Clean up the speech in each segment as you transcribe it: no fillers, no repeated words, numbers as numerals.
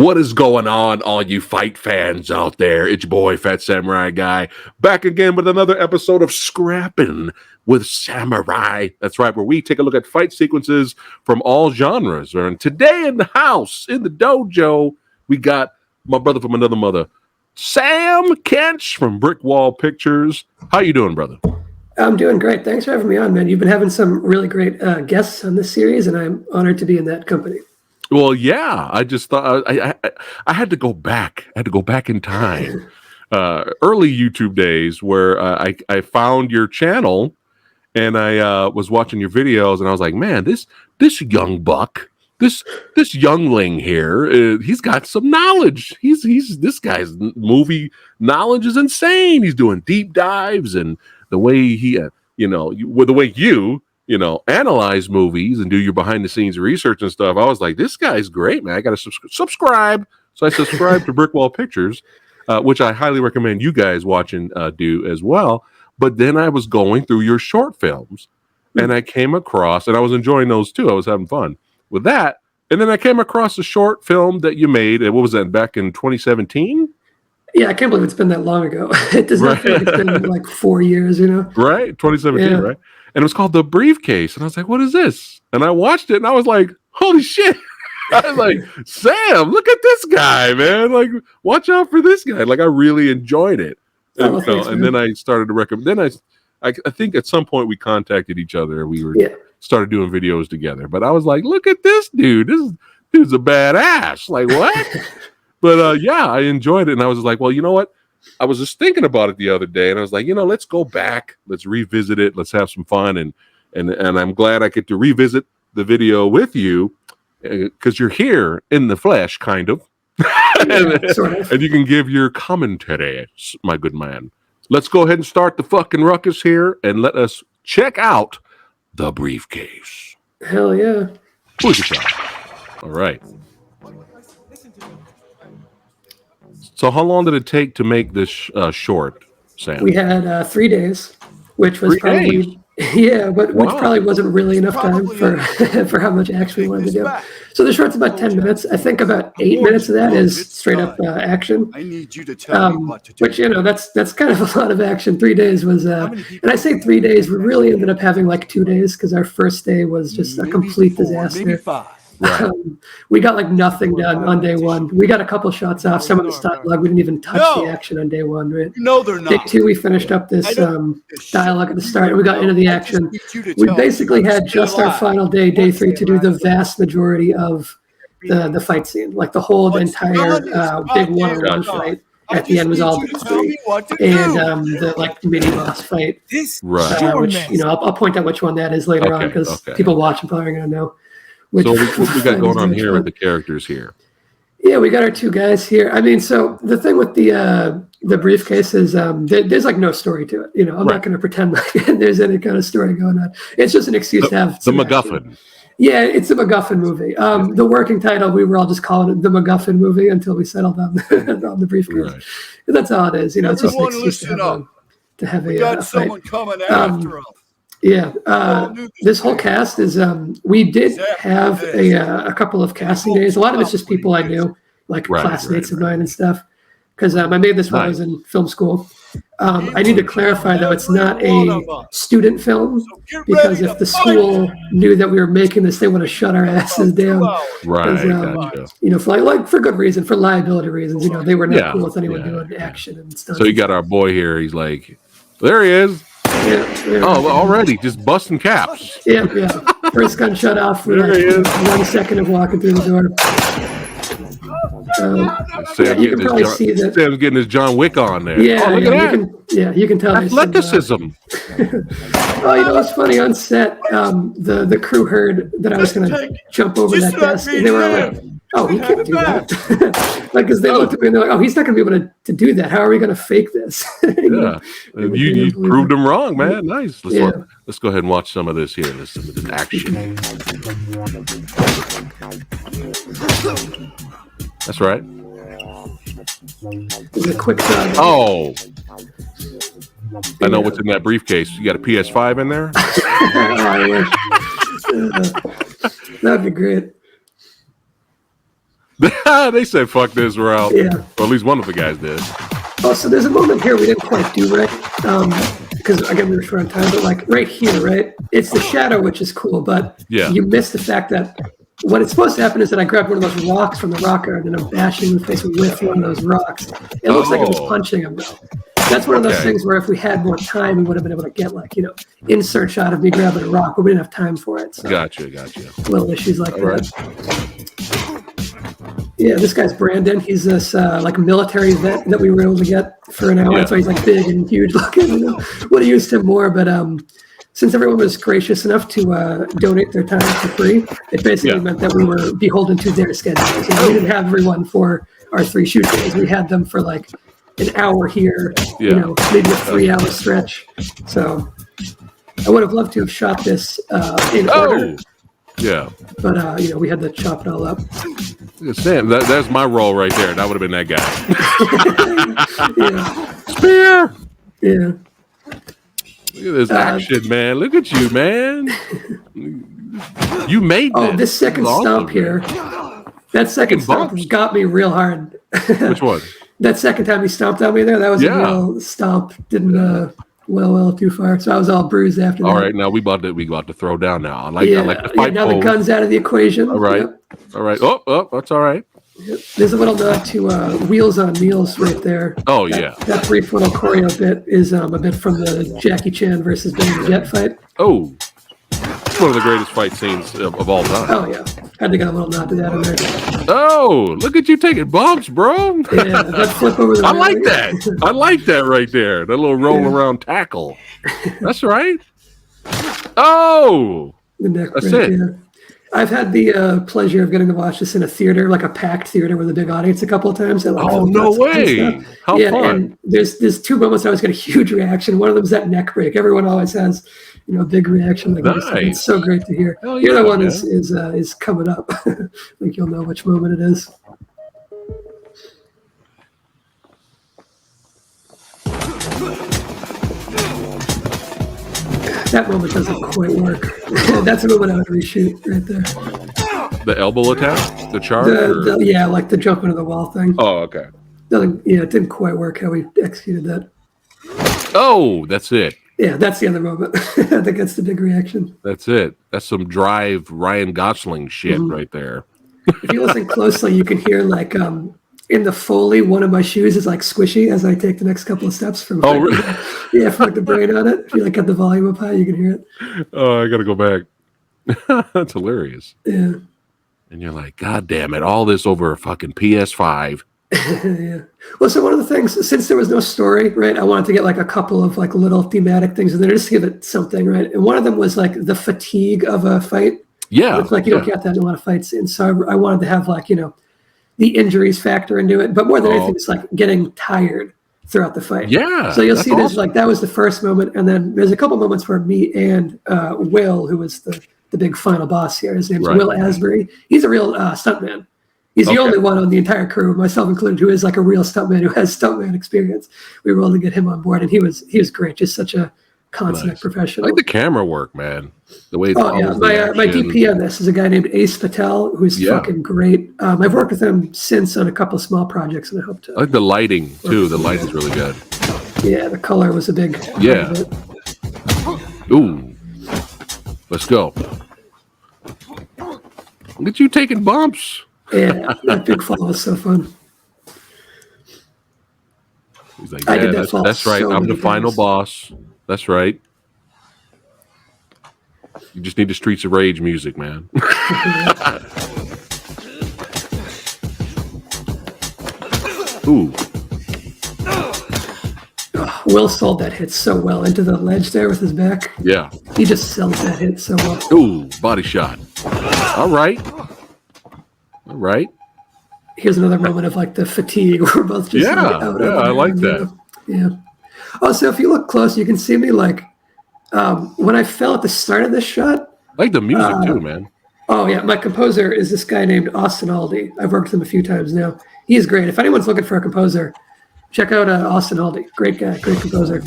What is going on, all you fight fans out there? It's your boy, Fat Samurai Guy, back again with another episode of Scrapping with Samurai. That's right, where we take a look at fight sequences from all genres. And today in the house, in the dojo, we got my brother from another mother, Sam Kench from Brick Wall Pictures. How you doing, brother? I'm doing great. Thanks for having me on, man. You've been having some really great guests on this series, and I'm honored to be in that company. Well, yeah, I just thought I had to go back. I had to go back in time, early YouTube days, where I found your channel, and I was watching your videos, and I was like, man, this young buck, this youngling here, he's got some knowledge. This guy's movie knowledge is insane. He's doing deep dives, and the way he, the way you analyze movies and do your behind the scenes research and stuff. I was like, this guy's great, man. I got to subscribe. So I subscribed to Brick Wall Pictures, which I highly recommend you guys watching do as well. But then I was going through your short films, and I came across, and I was enjoying those too. I was having fun with that. And then I came across a short film that you made. And what was that, back in 2017? Yeah, I can't believe it's been that long ago. It does not feel like it's been like 4 years, Right, 2017, yeah. Right? And it was called The Briefcase. And I was like, what is this? And I watched it, and I was like, holy shit. I was like, Sam, look at this guy, man. Like, watch out for this guy. Like, I really enjoyed it. And then I started to recommend. Then I think at some point we contacted each other. We started doing videos together. But I was like, look at this dude. This dude's a badass. Like, what? But I enjoyed it. And I was like, well, you know what? I was just thinking about it the other day, and I was like, let's go back, let's revisit it, let's have some fun, and I'm glad I get to revisit the video with you because you're here in the flesh, kind of, sort of. And you can give your commentary, my good man. Let's go ahead and start the fucking ruckus here, and let us check out The Briefcase. Hell yeah! Look at that. All right. So how long did it take to make this short, Sam? We had 3 days, which was probably which probably wasn't really enough time for how much action we wanted to do. So the short's about 10 minutes. I think about 8 minutes of that is straight up action. I need you to tell me what to do. Which that's kind of a lot of action. 3 days was, and I say 3 days. We really ended up having like 2 days because our first day was just a complete disaster. Maybe 5. Right. We got like nothing done on day one. We got a couple shots off. Some of the dialogue we didn't even touch the action on day one. Right? No, they're not. Day 2, we finished up this dialogue at the start, and we got into the action. We basically had just our final day, day 3, to do the vast majority of the fight scene, like the whole entire big one-on-one fight. At the end was all day 3, and the like mini boss fight. Right. Which I'll point out which one that is later on because people watching probably are gonna know. So what we got going on here with the characters here? Yeah, we got our 2 guys here. I mean, so the thing with the briefcase is there's like no story to it. I'm not going to pretend like there's any kind of story going on. It's just an excuse to have the MacGuffin. Action. Yeah, it's a MacGuffin movie. The working title, we were all just calling it the MacGuffin movie until we settled on the briefcase. Right. That's all it is. It's just an excuse to have a got someone fight. coming after us. Yeah, this whole cast is, we did have a couple of casting days. A lot of it's just people I knew, like classmates of mine and stuff, because I made this when I was in film school. I need to clarify, though, it's not a student film, because if the school knew that we were making this, they would have shut our asses down. Right, for good reason, for liability reasons. They were not cool with anyone doing action and stuff. So you got our boy here. He's like, there he is. Yeah. Already just busting caps. Yeah. First gun shut off for 1 second of walking through the door. You can probably see that Sam's getting his John Wick on there. Yeah, look at that. You can tell. Athleticism. It's funny on set. The crew heard that I was going to jump over that desk, and they were like, "Oh, he can't do that." Because they looked at me and they're like, "Oh, he's not going to be able to do that. How are we going to fake this?" You proved him wrong, man. Nice. Let's go ahead and watch some of this here. Listen to this action. That's right. There's a quick shot. Oh. I know what's in that briefcase. You got a PS5 in there? That'd be great. They said, "Fuck this, we're out." Yeah. Or at least one of the guys did. Oh, so there's a moment here we didn't quite do right, because again we were short on time. But like right here, right, it's the shadow, which is cool, but you missed the fact that what it's supposed to happen is that I grabbed one of those rocks from the rock garden and I'm bashing the face with one of those rocks. It looks like I was punching him though. That's one of those things where if we had more time, we would have been able to get like, insert shot of me grabbing a rock, but we didn't have time for it. So Gotcha. little issues like that. Yeah, this guy's Brandon. He's this like military vet that we were able to get for an hour. That's why he's like big and huge looking. Would have used him more, but since everyone was gracious enough to donate their time for free, it basically meant that we were beholden to their schedules. We didn't have everyone for our 3 shoot days. We had them for like an hour here, maybe a 3-hour stretch. So I would have loved to have shot this in order. Yeah. But, we had to chop it all up. Sam, that's my role right there. That would have been that guy. Spear! Yeah. Look at this action, man. Look at you, man. You made this. Oh, this second stomp here. That second stomp got me real hard. Which one? That second time he stomped on me there, that was a real stomp. Didn't well too far. So I was all bruised after that. All right, now we about to throw down now. I like the fight. Now the gun's out of the equation. All right. All right. Oh, that's all right. Yep. There's a little nod to Wheels on Meals right there. Oh, yeah. That brief little choreo bit is a bit from the Jackie Chan versus Benny Jet fight. Oh, it's one of the greatest fight scenes of all time. Oh, yeah. Had to get a little nod to that in there. Oh, look at you taking bumps, bro. Yeah, that flip over the I like that. I like that right there. That little roll around tackle. That's right. Oh, the neck that's break, it. Yeah. I've had the pleasure of getting to watch this in a theater, like a packed theater with a big audience, a couple of times. Oh, no way! How fun! And there's 2 moments I always get a huge reaction. One of them is that neck break. Everyone always has, a big reaction like this. It's so great to hear. Hell The other one man. is coming up. I think you'll know which moment it is. That moment doesn't quite work. That's a moment I would reshoot right there. The elbow attack? The charge? Like the jump into the wall thing. Oh, okay. It didn't quite work how we executed that. Oh, that's it. Yeah, that's the other moment. I think that's the big reaction. That's it. That's some Drive Ryan Gosling shit right there. If you listen closely, you can hear like in the Foley, one of my shoes is like squishy as I take the next couple of steps from really? for like the brain on it. If you like got the volume up high, you can hear it. Oh, I gotta go back. That's hilarious. Yeah. And you're like, God damn it, all this over a fucking PS5. Yeah. Well, so one of the things, since there was no story, right, I wanted to get like a couple of like little thematic things in there just to give it something, right? And one of them was like the fatigue of a fight. Yeah. It's like you don't get that in a lot of fights. And so I wanted to have like, the injuries factor into it, but more than anything, it's like getting tired throughout the fight. Yeah. So you'll see there's like, that was the first moment. And then there's a couple moments where me and Will, who was the big final boss here, his name's Will Asbury. He's a real stuntman. He's the only one on the entire crew, myself included, who is like a real stuntman, who has stuntman experience. We were able to get him on board, and he was great. Just such a consummate professional. I like the camera work, man. The way my DP on this is a guy named Ace Patel, who's fucking great. I've worked with him since on a couple of small projects, and I hope to. I like the lighting too. The lighting's really good. Yeah, the color was a big. Yeah. Ooh. Let's go. Look at you taking bumps. Yeah, that big fall was so fun. He's like, yeah, that's right. I'm the final boss. That's right. You just need the Streets of Rage music, man. Ooh. Will sold that hit so well into the ledge there with his back. Yeah. He just sells that hit so well. Ooh, body shot. All right. All right. Here's another moment of like the fatigue. We're both just out. I like that. Yeah. Oh, so if you look close, you can see me like when I fell at the start of this shot. I like the music too, man. Oh yeah, my composer is this guy named Austin Aldi. I've worked with him a few times now. He's great. If anyone's looking for a composer, check out Austin Aldi. Great guy, great composer.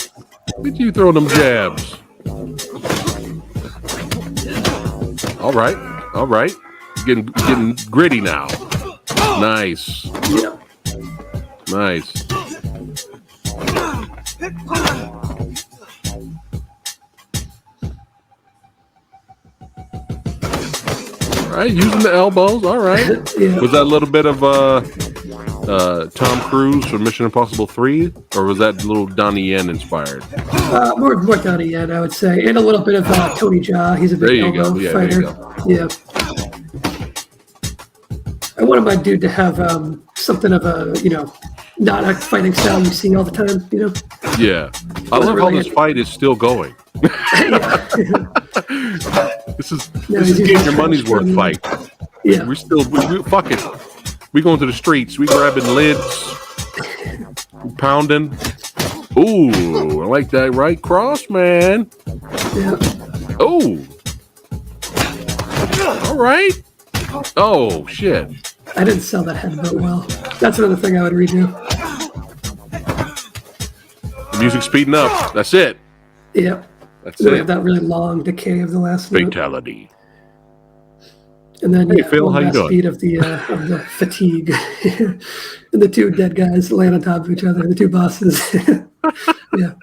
Look at you throwing them jabs. All right. Getting gritty now. Nice. Yeah. Nice. All right, using the elbows. All right. Yeah. Was that a little bit of Tom Cruise from Mission Impossible 3, or was that a little Donnie Yen inspired? More Donnie Yen, I would say, and a little bit of Tony Jaa. He's a big elbow fighter. Yeah. I wanted my dude to have something of a, not a fighting style you see all the time, Yeah. I love how this fight is still going. This is getting your money's worth fight. Yeah. We fuck it. We going to the streets. We grabbing lids, pounding. Ooh, I like that right cross, man. Yeah. Oh. All right. Oh shit. I didn't sell that headbutt well. That's another thing I would redo. The music's speeding up. That's it. Yep. That's We it. have that really long decay of the last note. Fatality. And then Hey, Phil, how you doing? speed of the fatigue. And the two dead guys laying on top of each other, the two bosses. Yeah.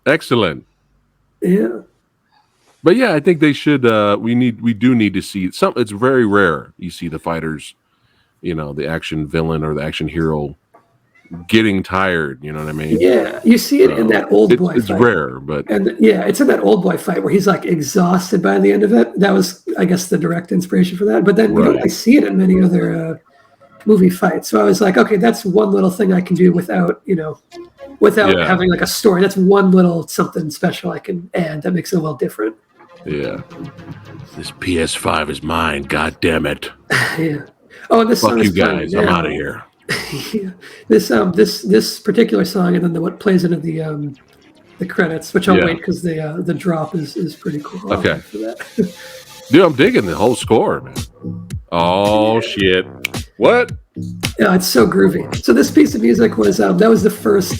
Excellent. Yeah. But yeah, I think they should. We do need to see some. It's very rare you see the fighters, the action villain or the action hero, getting tired. You know what I mean? Yeah, you see it in that old boy it's fight. rare, but It's in that old boy fight where he's like exhausted by the end of it. That was, I guess, the direct inspiration for that. But then you don't really see it in many other movie fights. So I was like, okay, that's one little thing I can do without having like a story. That's one little something special I can add that makes it a little different. yeah. This PS5 is mine. God damn it! Yeah. Oh, and this Fuck song you is playing guys. I'm now. out of here. Yeah. This particular song, and then what plays into the credits, which I'll wait because the drop is pretty cool. I'll Okay. wait for that. Dude, I'm digging the whole score, man. Oh shit! What? Yeah, it's so groovy. So this piece of music was that was the first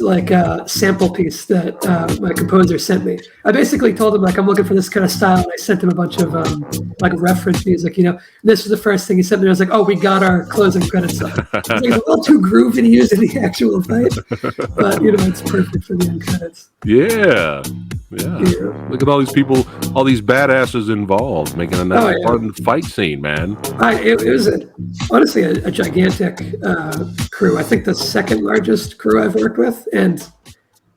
sample piece that my composer sent me. I basically told him I'm looking for this kind of style, and I sent him a bunch of reference music. This was the first thing he sent me. I was like, oh, we got our closing credits song. It's a little too groovy to use in the actual fight, but it's perfect for the end credits. Yeah. Look at all these people, all these badasses involved, making a nice fun fight scene, man. It was honestly a gigantic crew. I think the second largest crew I've worked with, and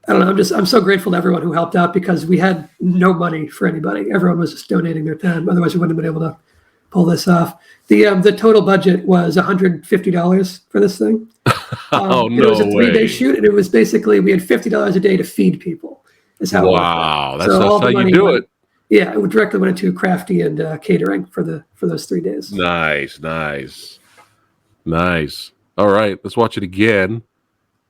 I don't know. I'm so grateful to everyone who helped out because we had no money for anybody. Everyone was just donating their time. Otherwise, we wouldn't have been able to pull this off. The total budget was $150 for this thing. Oh no! It was a 3-day shoot, and it was basically we had $50 a day to feed people. Is how wow, it that's how you do it. Yeah, it directly went into crafty and catering for those 3 days. Nice. All right, let's watch it again,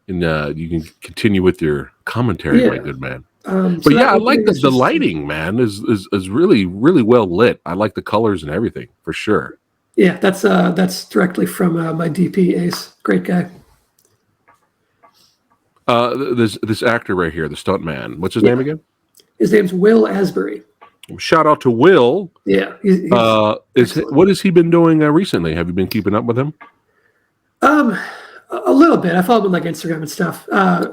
and you can continue with your commentary, my good man. But yeah, I like the lighting, man. Is really really well lit. I like the colors and everything for sure. Yeah, that's directly from my DP Ace. Great guy. This actor right here, the stuntman. What's his name again? His name's Will Asbury. Shout out to Will. Yeah. What has he been doing recently? Have you been keeping up with him? A little bit. I follow him on Instagram and stuff.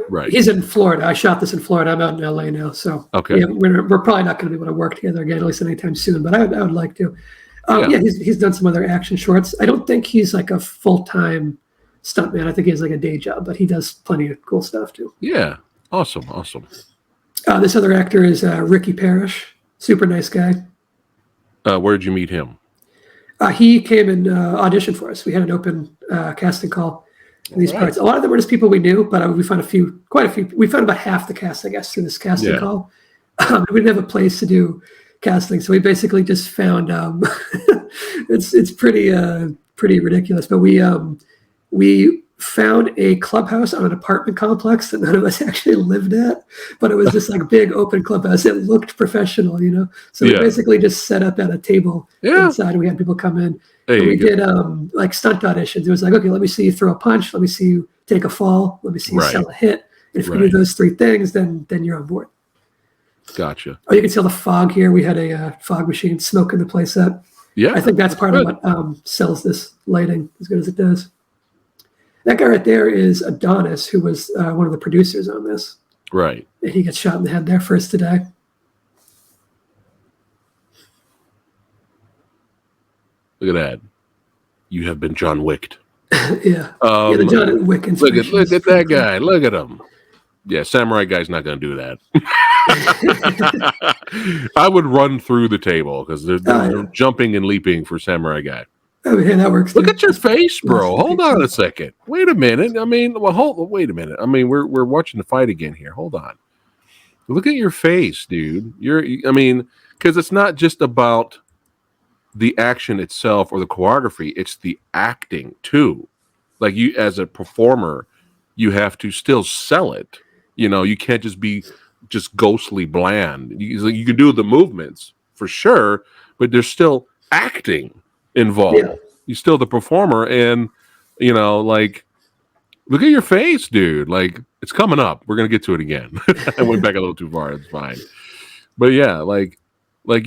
Right. He's in Florida. I shot this in Florida. I'm out in LA now, so okay. Yeah, we're probably not going to be able to work together again, at least anytime soon. But I would like to. He's done some other action shorts. I don't think he's like a full-time stuntman. I think he has like a day job, but he does plenty of cool stuff too. Yeah. Awesome. This other actor is Ricky Parrish. Super nice guy. Where'd you meet him? He came and auditioned for us. We had an open casting call in these parts. A lot of them were just people we knew, but we found quite a few. We found about half the cast, I guess, through this casting call. We didn't have a place to do casting, so we basically just found. It's pretty ridiculous, but we found a clubhouse on an apartment complex that none of us actually lived at, but it was just like a big open clubhouse. It looked professional, So we basically just set up at a table inside, and we had people come in. We did like stunt auditions. It was like, okay, let me see you throw a punch. Let me see you take a fall. Let me see you sell a hit. And if you do those 3 things, then you're on board. Gotcha. Oh, you can see all the fog here. We had a fog machine smoking the place up. Yeah, I think that's part good. of what sells this lighting as good as it does. That guy right there is Adonis, who was one of the producers on this. Right. And he gets shot in the head there first today. Look at that. You have been John Wicked. Yeah. The John Wick inspiration. Look at that guy. Look at him. Yeah, Samurai Guy's not going to do that. I would run through the table because they're jumping and leaping for Samurai Guy. Oh, yeah, that works. Look at your face, bro. Hold on a second. Wait a minute. I mean, wait a minute. I mean, we're watching the fight again here. Hold on. Look at your face, dude. Because it's not just about the action itself or the choreography, it's the acting too. Like, you as a performer, you have to still sell it. You can't just be ghostly bland. You can do the movements for sure, but there's still acting involved. Yeah. You're still the performer, and like, look at your face, dude. Like, it's coming up. We're gonna get to it again. I went back a little too far. It's fine. But yeah, like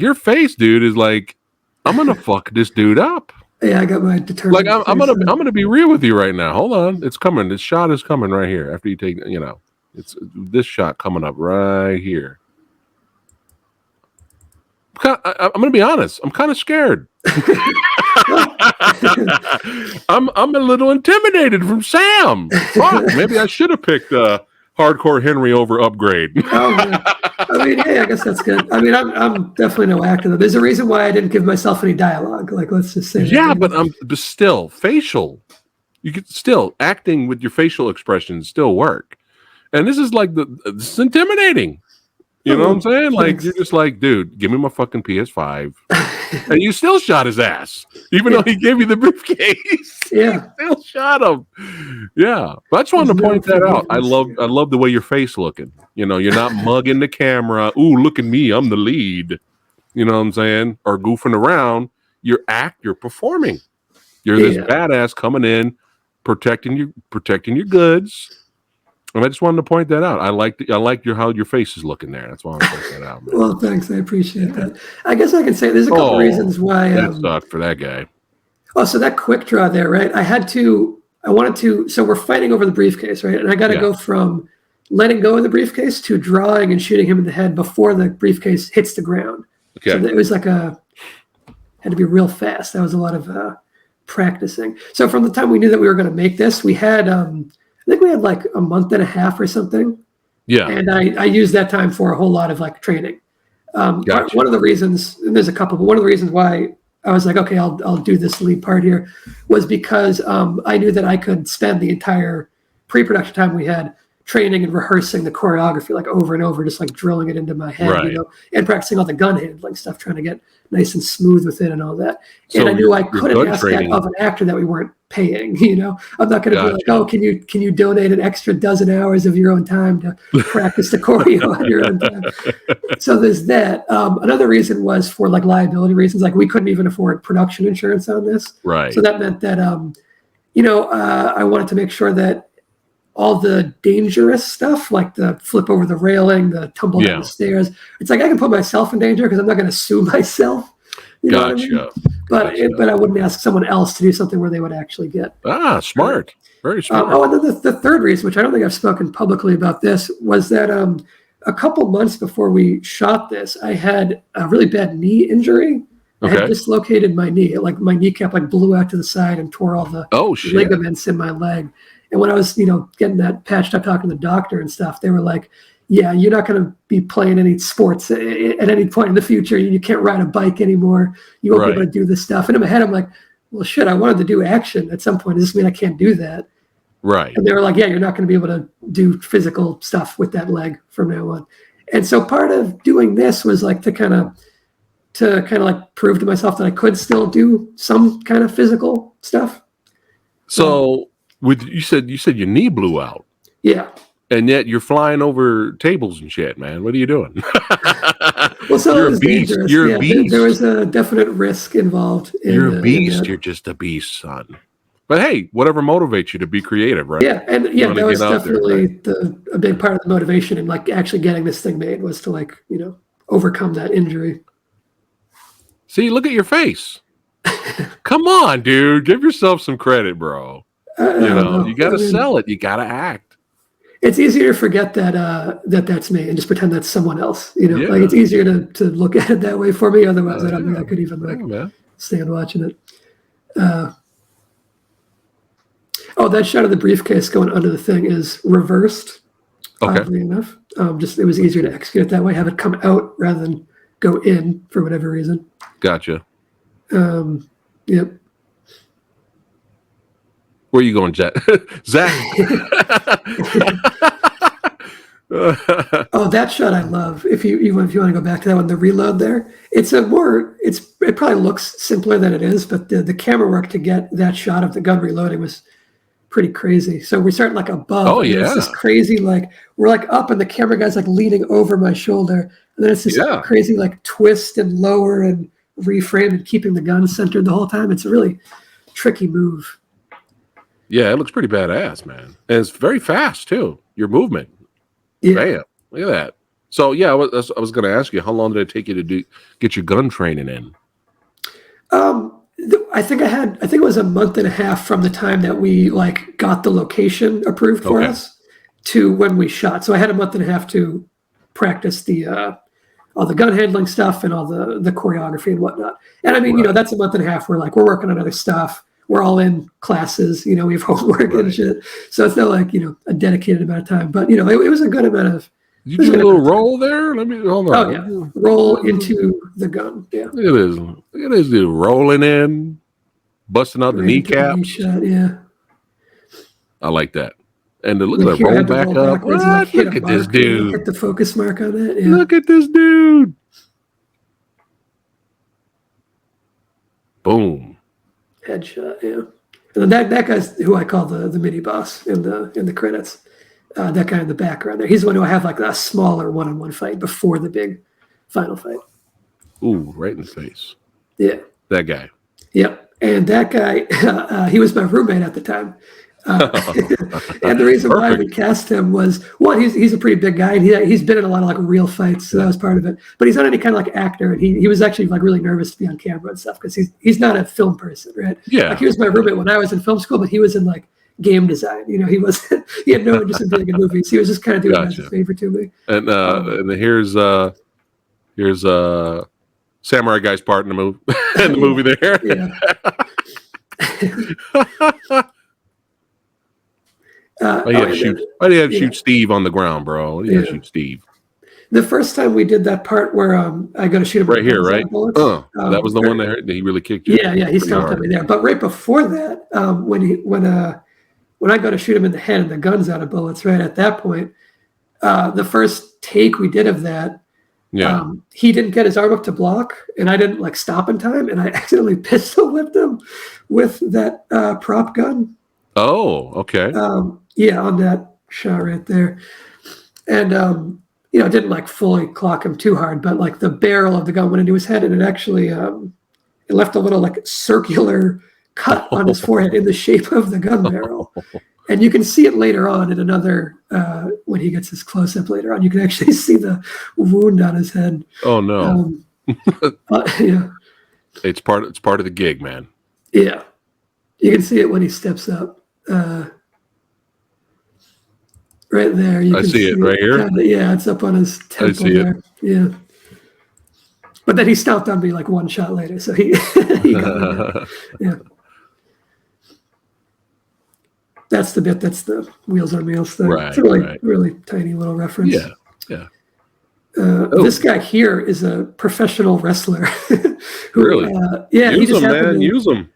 your face, dude, is like, I'm gonna fuck this dude up. Yeah, I got my determined. Like, I'm gonna be real with you right now. Hold on, it's coming. This shot is coming right here. After you take, it's this shot coming up right here. I'm gonna be honest. I'm kind of scared. I'm a little intimidated from Sam. Fuck, maybe I should have picked Hardcore Henry over Upgrade. Oh, man. I mean, yeah, I guess that's good. I mean, I'm definitely no actor. There's a reason why I didn't give myself any dialogue. Like, let's just say. Yeah, but still facial. You could still acting with your facial expressions still work, and this is like this is intimidating. You know what I'm saying? Like, you're just like, dude, give me my fucking PS5. And you still shot his ass, even though he gave you the briefcase. Yeah. You still shot him. Yeah. But I just wanted to point that out. I love the way your face looking. You're not mugging the camera. Ooh, look at me. I'm the lead. You know what I'm saying? Or goofing around. You're performing. You're this badass coming in, protecting your goods. And I just wanted to point that out. I like how your face is looking there. That's why I want to point that out. Man. Well, thanks. I appreciate that. I guess I can say there's a couple reasons why. That sucked for that guy. Oh, so that quick draw there, right? So we're fighting over the briefcase, right? And I got to go from letting go of the briefcase to drawing and shooting him in the head before the briefcase hits the ground. Okay. So it was like had to be real fast. That was a lot of practicing. So from the time we knew that we were going to make this, we had, I think we had like a month and a half or something. Yeah. And I used that time for a whole lot of like training. Gotcha. One of the reasons, and there's a couple, but one of the reasons why I was like, okay, I'll do this lead part here was because I knew that I could spend the entire pre-production time we had training and rehearsing the choreography like over and over, just like drilling it into my head, and practicing all the gun handling stuff, trying to get nice and smooth with it and all that. So and I knew I couldn't ask that of an actor that we weren't paying. I'm not going to be like, oh, can you donate an extra dozen hours of your own time to practice the choreo on your own time? So there's that. Another reason was for like liability reasons. Like, we couldn't even afford production insurance on this. Right. So that meant that I wanted to make sure that all the dangerous stuff, like the flip over the railing, the tumble down the stairs, it's like I can put myself in danger because I'm not going to sue myself. You know what I mean? But I wouldn't ask someone else to do something where they would actually get. Smart. Very smart. And then the third reason, which I don't think I've spoken publicly about this, was that a couple months before we shot this, I had a really bad knee injury. I had dislocated my knee. Like, my kneecap blew out to the side and tore all the ligaments in my leg. And when I was, getting that patched up, talking to the doctor and stuff, they were like, yeah, you're not going to be playing any sports at any point in the future. You can't ride a bike anymore. You won't be able to do this stuff. And in my head, I'm like, well, shit, I wanted to do action at some point. Does this mean I can't do that? Right. And they were like, yeah, you're not going to be able to do physical stuff with that leg from now on. And so part of doing this was like to kind of like prove to myself that I could still do some kind of physical stuff. So you said your knee blew out. Yeah. And yet you're flying over tables and shit, man. What are you doing? Well, so you're a beast. Dangerous. You're a beast. There was a definite risk involved. You're a beast. You're just a beast, son. But hey, whatever motivates you to be creative, right? Yeah, and that was definitely a big part of the motivation, and like actually getting this thing made was to overcome that injury. See, look at your face. Come on, dude. Give yourself some credit, bro. You got to sell it. You got to act. It's easier to forget that that's me and just pretend that's someone else. Like it's easier to look at it that way for me. Otherwise, I don't think I could even stand watching it. That shot of the briefcase going under the thing is reversed. Okay. Oddly enough, it was easier to execute it that way. Have it come out rather than go in for whatever reason. Gotcha. Yep. Where are you going, Zach? Zach. That shot I love. If you want to go back to that one, the reload there. It probably looks simpler than it is, but the camera work to get that shot of the gun reloading was pretty crazy. So we start like above. Oh yeah. It's this crazy we're like up, and the camera guy's like leaning over my shoulder, and then it's this crazy twist and lower and reframe and keeping the gun centered the whole time. It's a really tricky move. Yeah, it looks pretty badass, man. And it's very fast, too. Your movement. Yeah. Bam. Look at that. So, yeah, I was going to ask you, how long did it take you to get your gun training in? I think it was a month and a half from the time that we got the location approved for us to when we shot. So I had a month and a half to practice all the gun handling stuff and all the choreography and whatnot. And I mean, that's a month and a half where we're working on other stuff. We're all in classes, we have homework and shit. So it's not a dedicated amount of time, but it was a good amount of. You do a little roll there? Let me hold on. Oh yeah, roll into the gun. Yeah. Look at this dude rolling in, busting out the kneecaps. Shot, yeah. I like that. And look at that roll back up. Look at this dude. Hit the focus mark on it. Yeah. Look at this dude. Boom. Headshot, yeah. And then that guy's who I call the mini boss in the credits. That guy in the background there. He's the one who I have a smaller one-on-one fight before the big final fight. Ooh, right in the face. Yeah. That guy. Yep. And that guy, he was my roommate at the time. And the reason why we cast him was, one, he's a pretty big guy, and he's been in a lot of real fights, so that was part of it. But he's not any kind of actor, and he was actually really nervous to be on camera and stuff because he's not a film person, right? Yeah. He was my roommate when I was in film school, but he was in game design. He had no interest in being in movies. He was just kind of doing it as a favor to me. And and here's Samurai Guy's part in the movie in the movie there. Yeah. Why do you have to shoot Steve on the ground, bro? Why do you have to shoot Steve? The first time we did that part where I got to shoot him right here, right? That was the one that he really kicked you. Yeah, he stomped at me there. But right before that, when I go to shoot him in the head and the gun's out of bullets, right at that point, the first take we did of that, he didn't get his arm up to block, and I didn't stop in time, and I accidentally pistol whipped him with that prop gun. Oh, okay. On that shot right there. And, didn't fully clock him too hard, but the barrel of the gun went into his head, and it actually it left a little circular cut on his forehead in the shape of the gun barrel. And you can see it later on in another, when he gets his close up later on, you can actually see the wound on his head. Oh no. Yeah. It's part of the gig, man. Yeah. You can see it when he steps up. Right there. You I can see it right here. Yeah, it's up on his temple. I see there. Yeah. But then he stomped on me one shot later, so he got me. Yeah. That's the bit. That's the Wheels on Meals thing. Right, it's a really tiny little reference. Yeah. This guy here is a professional wrestler. Who, really? Use him, man. Use him.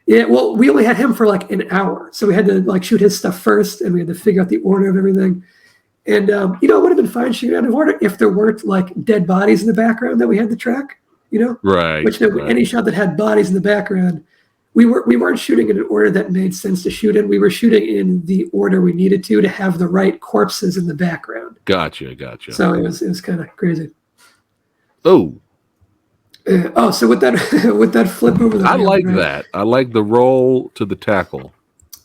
Yeah, well, we only had him for an hour, so we had to shoot his stuff first, and we had to figure out the order of everything. And it would have been fine shooting out of order if there weren't dead bodies in the background that we had to track. Right. Which meant any shot that had bodies in the background, we weren't shooting in an order that made sense to shoot in. We were shooting in the order we needed to have the right corpses in the background. Gotcha. So it was kind of crazy. Oh. So with that flip over the I like that. I like the roll to the tackle.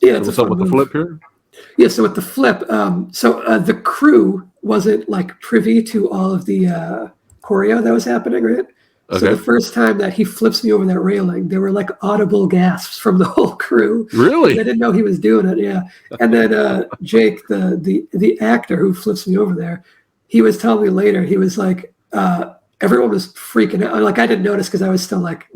Yeah, it's what's up with the flip here? Yeah, so with the flip, the crew wasn't privy to all of the choreo that was happening, right? Okay. So the first time that he flips me over that railing, there were like audible gasps from the whole crew. Really? They didn't know he was doing it. Yeah. And then Jake, the actor who flips me over there, he was telling me later, he was like, everyone was freaking out. Like I didn't notice because I was still like,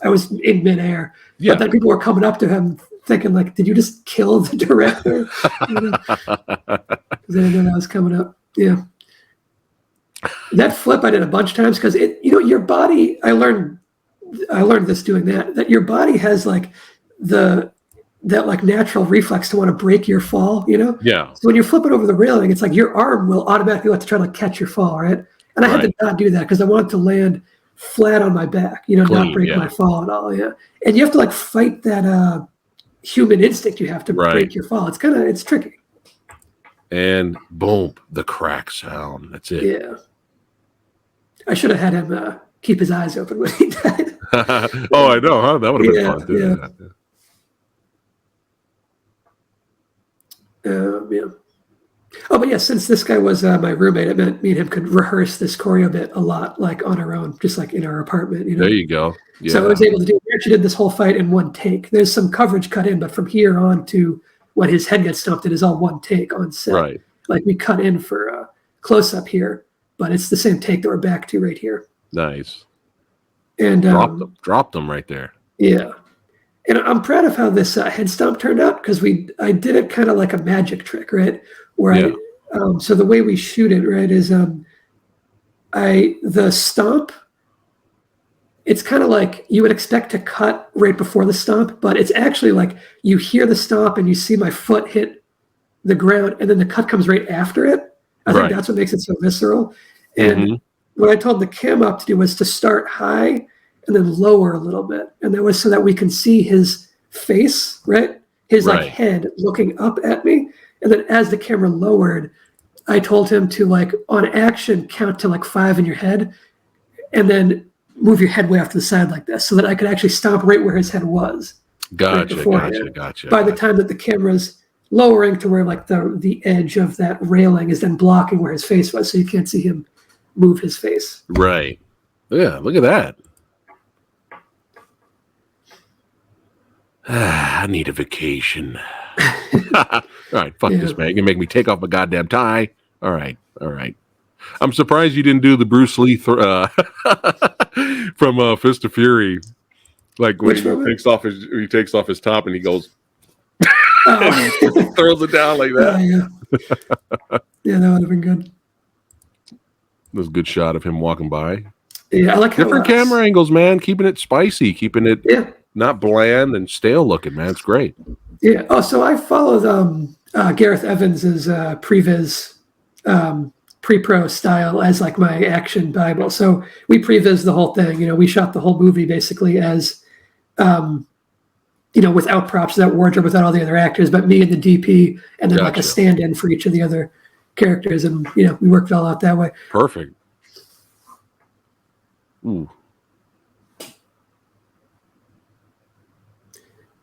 I was in midair. Yeah. But then people were coming up to him thinking like, did you just kill the director? Because they didn't know that was coming up. Yeah. That flip I did a bunch of times because your body, I learned this doing that your body has like that like natural reflex to want to break your fall, Yeah. So when you're flipping over the railing, it's like your arm will automatically like to try to catch your fall, right? And I had to not do that because I wanted to land flat on my back, Clean, not break my fall at all. Yeah. And you have to like fight that human instinct you have to break your fall. It's tricky. And boom, the crack sound. That's it. Yeah. I should have had him keep his eyes open when he died. Oh, I know, huh? That would have been fun too. Yeah. Oh, but yeah, since this guy was my roommate, it meant me and him could rehearse this choreo bit a lot, like on our own, just like in our apartment. There you go. Yeah. So I was able to do. We actually did this whole fight in one take. There's some coverage cut in, but from here on to when his head gets stomped, it is all one take on set. Right. Like we cut in for a close up here, but it's the same take that we're back to right here. Nice. And dropped them right there. Yeah. And I'm proud of how this head stomp turned out because I did it kind of like a magic trick, right? Where so the way we shoot it, right, is the stomp. It's kind of like you would expect to cut right before the stomp, but it's actually like you hear the stomp and you see my foot hit the ground, and then the cut comes right after it. I think that's what makes it so visceral. And what I told the cam op to do was to start high and then lower a little bit. And that was so that we can see his face, right? His like head looking up at me. And then as the camera lowered, I told him to like on action count to like 5 in your head and then move your head way off to the side like this so that I could actually stomp right where his head was. Gotcha. By the time that the camera's lowering to where like the edge of that railing is then blocking where his face was, so you can't see him move his face. Right. Yeah, look at that. I need a vacation. All right, fuck this, man. You can make me take off my goddamn tie. All right. I'm surprised you didn't do the Bruce Lee from Fist of Fury, like when he takes off his top and he goes, and he throws it down like that. Yeah, that would have been good. There's a good shot of him walking by. Yeah, I like different camera angles, man. Keeping it spicy, keeping it not bland and stale looking, man. It's great. Yeah. Oh, so I followed Gareth Evans's previs pre-pro style as like my action Bible. So we previs the whole thing. We shot the whole movie basically as without props, without wardrobe, without all the other actors, but me and the DP, and then like a stand-in for each of the other characters, and we worked it all out that way. Perfect. Ooh.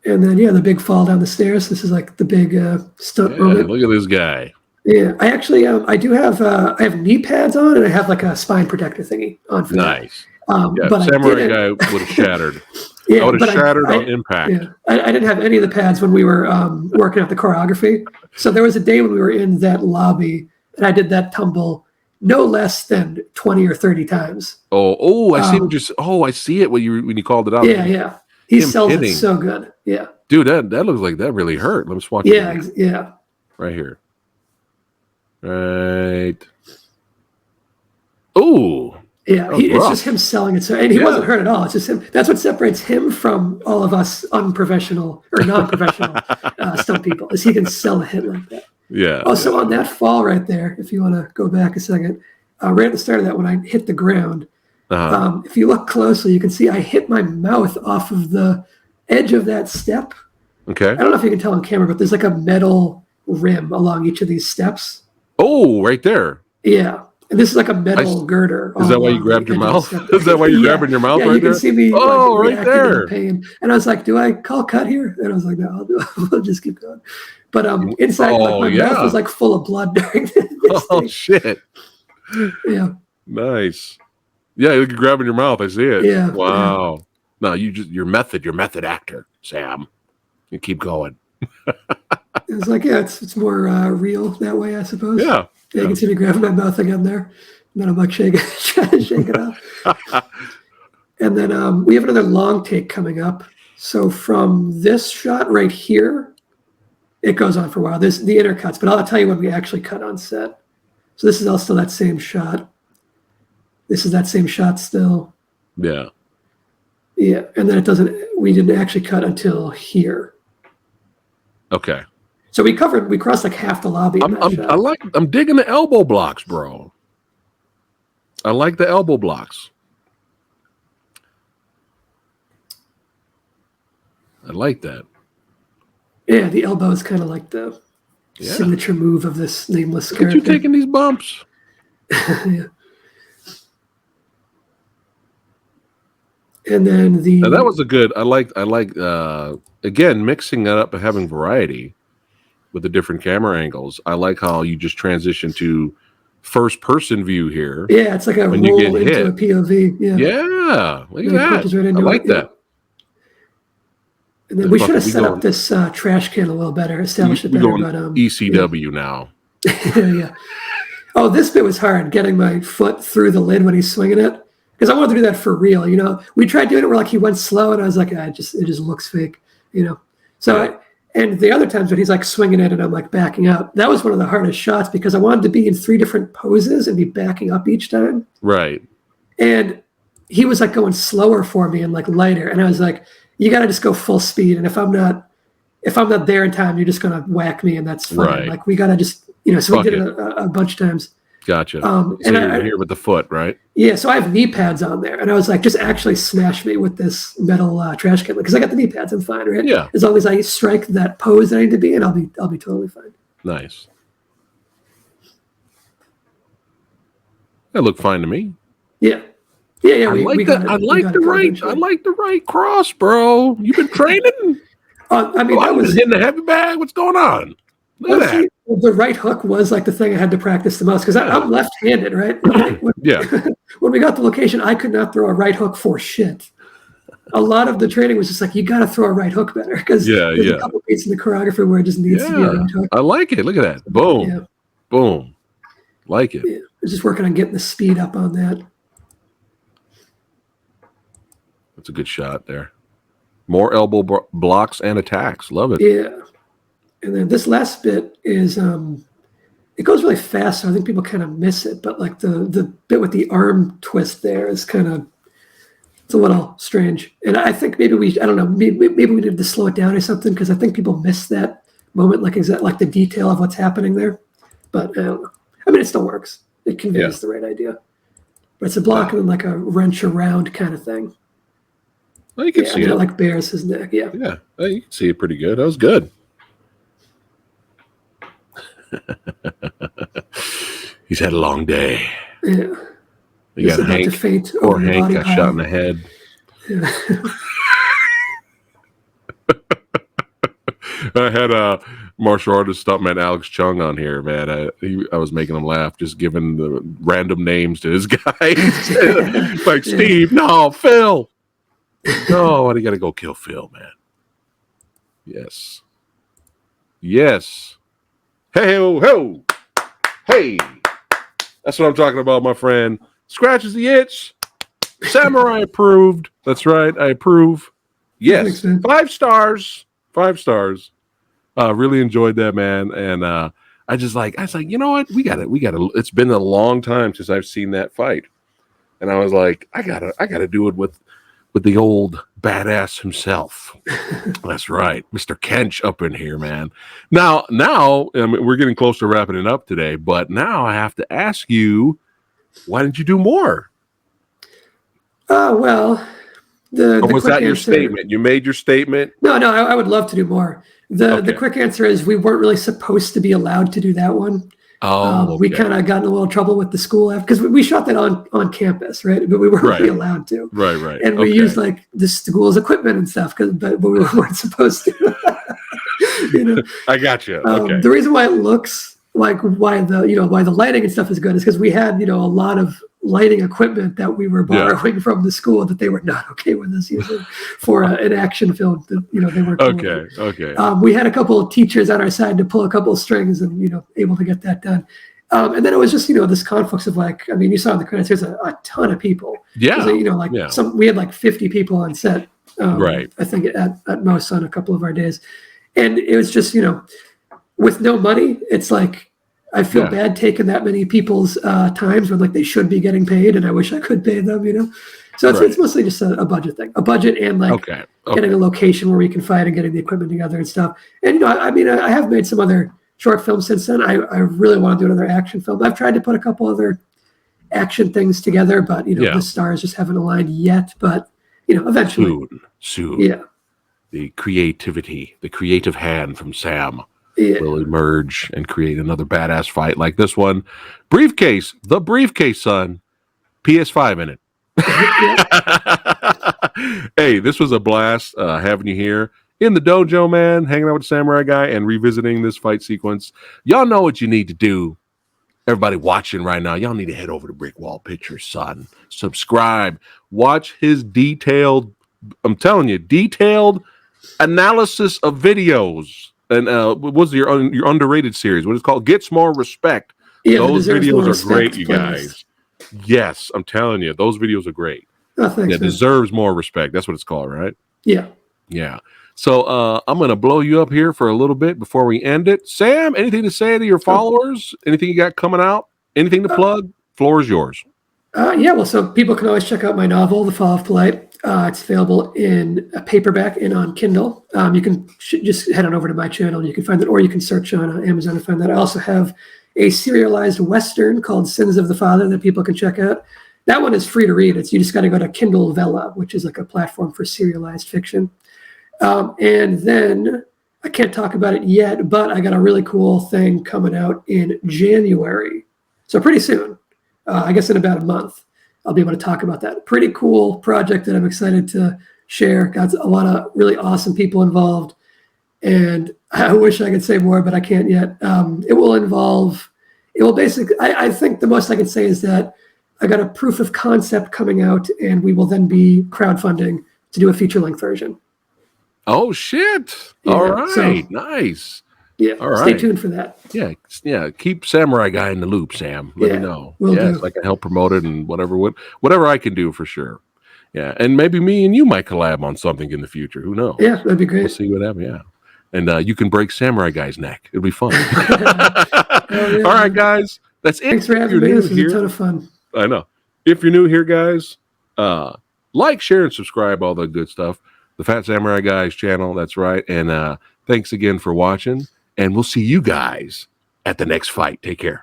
And then the big fall down the stairs. This is like the big stunt moment. Look at this guy. Yeah, I actually I do have I have knee pads on, and I have like a spine protector thingy on for nice. That. But Samurai guy would have shattered. Yeah, I would have shattered on impact. Yeah, I didn't have any of the pads when we were working out the choreography. So there was a day when we were in that lobby, and I did that tumble no less than 20 or 30 times. Oh, I see what you're. Oh, I see it when you called it out. Yeah. He sells it so good. Yeah. Dude, that looks like that really hurt. Let me just watch it. Yeah. Right here. Right. Oh. Yeah, it's just him selling it. So, and he wasn't hurt at all. It's just him. That's what separates him from all of us unprofessional or non-professional stunt people, is he can sell a hit like that. Yeah. Oh, so on that fall right there, if you want to go back a second, right at the start of that, when I hit the ground, if you look closely, you can see I hit my mouth off of the edge of that step. Okay. I don't know if you can tell on camera, but there's like a metal rim along each of these steps. Oh, right there. Yeah. And this is like a metal girder. Is that why you grabbed your mouth? Is that why you're grabbing your mouth right there? You can see me right there. Pain. And I was like, do I call cut here? And I was like, no, I'll do it. We'll just keep going. But inside my mouth was like full of blood during this thing. Shit. Yeah. Nice. Yeah, you can grab in your mouth. I see it. Yeah. Wow. No, your method actor, Sam. You keep going. It's like, yeah, it's more real that way, I suppose. Yeah. You can see me grabbing my mouth again there. And then I'm like trying to shake it off. And then we have another long take coming up. So from this shot right here, it goes on for a while. There's the intercuts, but I'll tell you when we actually cut on set. So this is also that same shot. This is that same shot still. Yeah. Yeah. And then we didn't actually cut until here. Okay. So we crossed like half the lobby. I'm digging the elbow blocks, bro. I like the elbow blocks. I like that. Yeah, the elbow is kind of like the signature move of this nameless character. You taking these bumps? Yeah. And then now that was a good. I like again mixing that up and having variety with the different camera angles. I like how you just transition to first person view here. Yeah, it's like a when roll you get into hit. a POV. Yeah, look at that. Right I like that. And then we should have set up this trash can a little better, established it better. But ECW now. Yeah. Oh, this bit was hard, getting my foot through the lid when he's swinging it. Because I wanted to do that for real, you know. We tried doing it where like he went slow, and I was like, it just looks fake, you know. So, and the other times when he's like swinging it, and I'm like backing up, that was one of the hardest shots because I wanted to be in 3 different poses and be backing up each time. Right. And he was like going slower for me and like lighter, and I was like, you got to just go full speed, and if I'm not there in time, you're just gonna whack me, and that's fine. Right. Like we got to just, you know. So we did it a bunch of times. Gotcha. So and you're here with the foot, right? Yeah, so I have knee pads on there, and I was like, just actually smash me with this metal trash can because I got the knee pads. I'm fine, right? Yeah. As long as I strike that pose that I need to be in, I'll be totally fine. Nice. That looked fine to me. Yeah. I like the right cross, bro. You've been training. I mean, that was in the heavy bag. What's going on? Look at that. The right hook was like the thing I had to practice the most because I'm left-handed, right? When we got the location, I could not throw a right hook for shit. A lot of the training was just like, you got to throw a right hook better because there's a couple beats in the choreography where it just needs to be a right hook. I like it. Look at that. Boom. Yeah. Boom. Like it. Yeah. I was just working on getting the speed up on that. That's a good shot there. More elbow blocks and attacks. Love it. Yeah. And then this last bit is it goes really fast, so I think people kind of miss it. But like the bit with the arm twist there is kind of, it's a little strange. And I think maybe we need to slow it down or something because I think people miss that moment, like the detail of what's happening there. But I don't know. I mean, it still works. It conveys the right idea. But it's a block and then like a wrench around kind of thing. Well, you can see it. Like bears his neck. Yeah. Yeah. Well, you can see it pretty good. That was good. He's had a long day. Yeah. You got Hank. Poor Hank got shot in the head. Yeah. I had a martial artist stuntman Alex Chung on here, man. I was making him laugh, just giving the random names to his guys. Like Steve, no, Phil. No, why do you got to go kill Phil, man? Yes. Yes. Hey, ho, ho. Hey. That's what I'm talking about, my friend. Scratches the itch. Samurai approved. That's right. I approve. Yes. 5 stars. 5 stars. Really enjoyed that, man. And I was like, you know what? We got it. It's been a long time since I've seen that fight. And I was like, I gotta do it with the old badass himself. That's right. Mr. Kench up in here, man. Now, I mean, we're getting close to wrapping it up today, but now I have to ask you, why didn't you do more? Well, was that your statement? You made your statement? No, I would love to do more. The quick answer is we weren't really supposed to be allowed to do that one. We kind of got in a little trouble with the school because we shot that on campus, right? But we weren't really allowed to. Right. And we used like the school's equipment and stuff, but we weren't supposed to. You know? I got you. Okay. The reason why it looks like why the lighting and stuff is good is because we had a lot of lighting equipment that we were borrowing from the school that they were not okay with us using for an action film. That they weren't. Okay. We had a couple of teachers on our side to pull a couple of strings and able to get that done. And then it was just this conflicts of you saw in the credits there's a ton of people. Yeah. We had like 50 people on set. Right. I think at most on a couple of our days, and it was just with no money, it's like. I feel bad taking that many people's times when they should be getting paid, and I wish I could pay them. So it's mostly just a budget thing, a budget and getting a location where we can fight and getting the equipment together and stuff. And I have made some other short films since then. I really want to do another action film. I've tried to put a couple other action things together, but the stars just haven't aligned yet. But eventually, soon. Yeah. The creativity, the creative hand from Sam. Yeah. Will emerge and create another badass fight like this one. Briefcase, the briefcase, son. PS5 in it. Hey, this was a blast having you here in the dojo, man, hanging out with the Samurai Guy and revisiting this fight sequence. Y'all know what you need to do. Everybody watching right now, y'all need to head over to Brick Wall Pictures, son. Subscribe. Watch his detailed, I'm telling you, detailed analysis of videos. And what was your underrated series? What it's called? Gets More Respect. Yeah, those videos are great, you guys. Yes, I'm telling you, those videos are great. Oh, thanks, deserves more respect. That's what it's called, right? Yeah. Yeah. So I'm gonna blow you up here for a little bit before we end it. Sam, anything to say to your followers? Anything you got coming out? Anything to plug? Floor is yours. Well, so people can always check out my novel, The Fall of Polite. It's available in a paperback and on Kindle. You can just head on over to my channel and you can find it, or you can search on Amazon and find that. I also have a serialized Western called Sins of the Father that people can check out. That one is free to read. You just got to go to Kindle Vella, which is like a platform for serialized fiction. And then I can't talk about it yet, but I got a really cool thing coming out in January. So pretty soon, I guess in about a month. I'll be able to talk about that. Pretty cool project that I'm excited to share. Got a lot of really awesome people involved. And I wish I could say more, but I can't yet. It will basically, I think the most I can say is that I got a proof of concept coming out, and we will then be crowdfunding to do a feature-length version. Oh, shit. Yeah, all right. So, nice. Yeah, all right. Stay tuned for that. Yeah. Keep Samurai Guy in the loop, Sam. Let me know. Do. I can help promote it and whatever I can do for sure. Yeah, and maybe me and you might collab on something in the future. Who knows? Yeah, that'd be great. We'll see what happens. Yeah, and you can break Samurai Guy's neck. It'll be fun. All right, guys. That's it. Thanks for having me. This was a ton of fun. I know. If you're new here, guys, like, share, and subscribe. All the good stuff. The Fat Samurai Guys channel. That's right. And thanks again for watching. And we'll see you guys at the next fight. Take care.